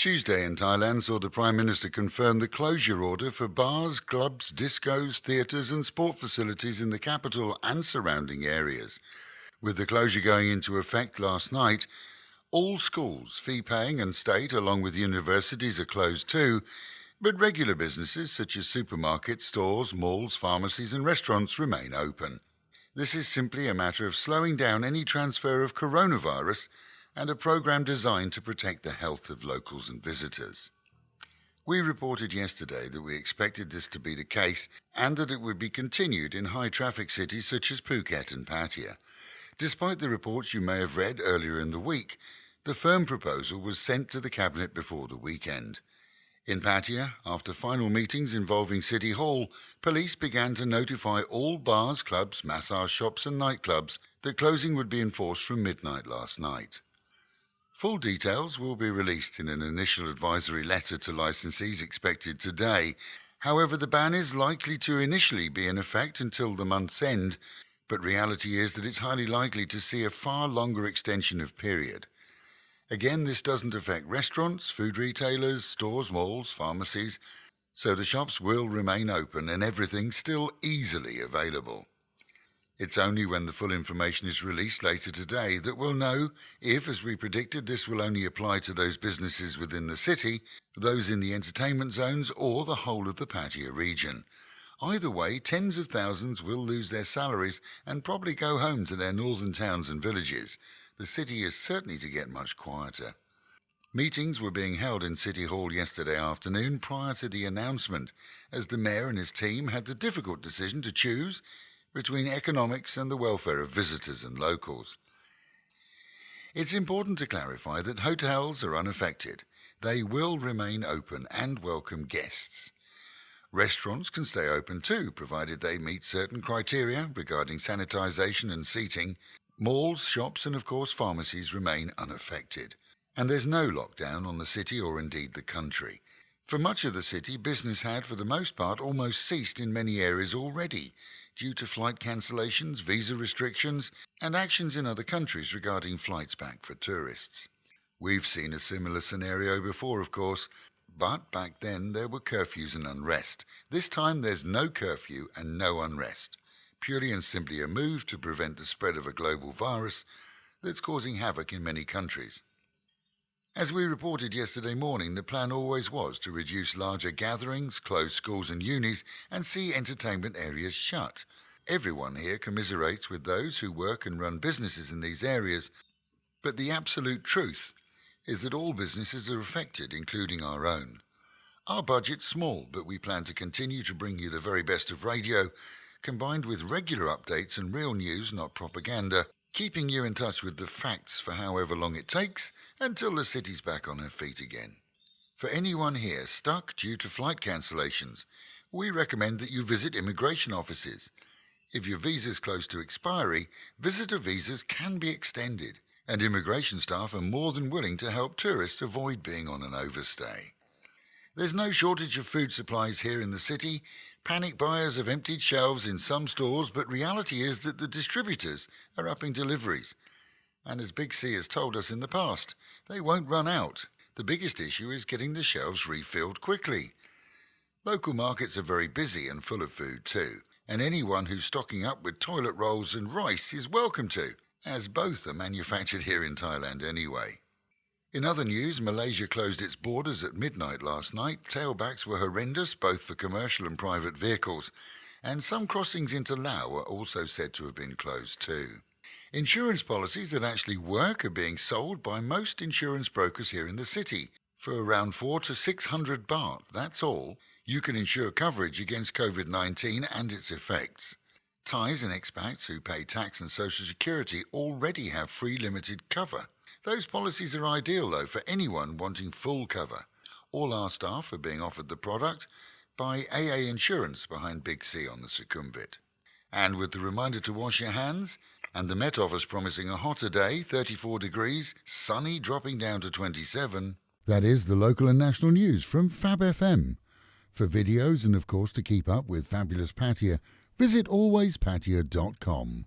Tuesday in Thailand saw the Prime Minister confirm the closure order for bars, clubs, discos, theatres and sport facilities in the capital and surrounding areas. With the closure going into effect last night, all schools, fee-paying and state, along with universities, are closed too, but regular businesses such as supermarkets, stores, malls, pharmacies and restaurants remain open. This is simply a matter of slowing down any transfer of coronavirus and a program designed to protect the health of locals and visitors. We reported yesterday that we expected this to be the case and that it would be continued in high-traffic cities such as Phuket and Pattaya. Despite the reports you may have read earlier in the week, the firm proposal was sent to the Cabinet before the weekend. In Pattaya, after final meetings involving City Hall, police began to notify all bars, clubs, massage shops and nightclubs that closing would be enforced from midnight last night. Full details will be released in an initial advisory letter to licensees expected today. However, the ban is likely to initially be in effect until the month's end, but reality is that it's highly likely to see a far longer extension of period. Again, this doesn't affect restaurants, food retailers, stores, malls, pharmacies, so the shops will remain open and everything still easily available. It's only when the full information is released later today that we'll know if, as we predicted, this will only apply to those businesses within the city, those in the entertainment zones, or the whole of the Pattaya region. Either way, tens of thousands will lose their salaries and probably go home to their northern towns and villages. The city is certainly to get much quieter. Meetings were being held in City Hall yesterday afternoon prior to the announcement, as the Mayor and his team had the difficult decision to choose between economics and the welfare of visitors and locals. It's important to clarify that hotels are unaffected. They will remain open and welcome guests. Restaurants can stay open too, provided they meet certain criteria regarding sanitisation and seating. Malls, shops and of course pharmacies remain unaffected. And there's no lockdown on the city or indeed the country. For much of the city, business had for the most part almost ceased in many areas already, due to flight cancellations, visa restrictions, and actions in other countries regarding flights back for tourists. We've seen a similar scenario before, of course, but back then there were curfews and unrest. This time there's no curfew and no unrest, purely and simply a move to prevent the spread of a global virus that's causing havoc in many countries. As we reported yesterday morning, the plan always was to reduce larger gatherings, close schools and unis, and see entertainment areas shut. Everyone here commiserates with those who work and run businesses in these areas, but the absolute truth is that all businesses are affected, including our own. Our budget's small, but we plan to continue to bring you the very best of radio, combined with regular updates and real news, not propaganda, keeping you in touch with the facts for however long it takes until the city's back on her feet again. For anyone here stuck due to flight cancellations, we recommend that you visit immigration offices. If your visa's close to expiry, visitor visas can be extended, and immigration staff are more than willing to help tourists avoid being on an overstay. There's no shortage of food supplies here in the city. Panic buyers have emptied shelves in some stores, but reality is that the distributors are upping deliveries. And as Big C has told us in the past, they won't run out. The biggest issue is getting the shelves refilled quickly. Local markets are very busy and full of food too, and anyone who's stocking up with toilet rolls and rice is welcome to, as both are manufactured here in Thailand anyway. In other news, Malaysia closed its borders at midnight last night. Tailbacks were horrendous, both for commercial and private vehicles, and some crossings into Laos are also said to have been closed too. Insurance policies that actually work are being sold by most insurance brokers here in the city for around 400 to 600 baht, that's all. You can insure coverage against COVID-19 and its effects. Thais and expats who pay tax and social security already have free limited cover. Those policies are ideal, though, for anyone wanting full cover. All our staff are being offered the product by AA Insurance behind Big C on the Sukhumvit. And with the reminder to wash your hands, and the Met Office promising a hotter day, 34 degrees, sunny dropping down to 27. That is the local and national news from Fab FM. For videos and, of course, to keep up with fabulous Pattaya, visit alwayspattaya.com.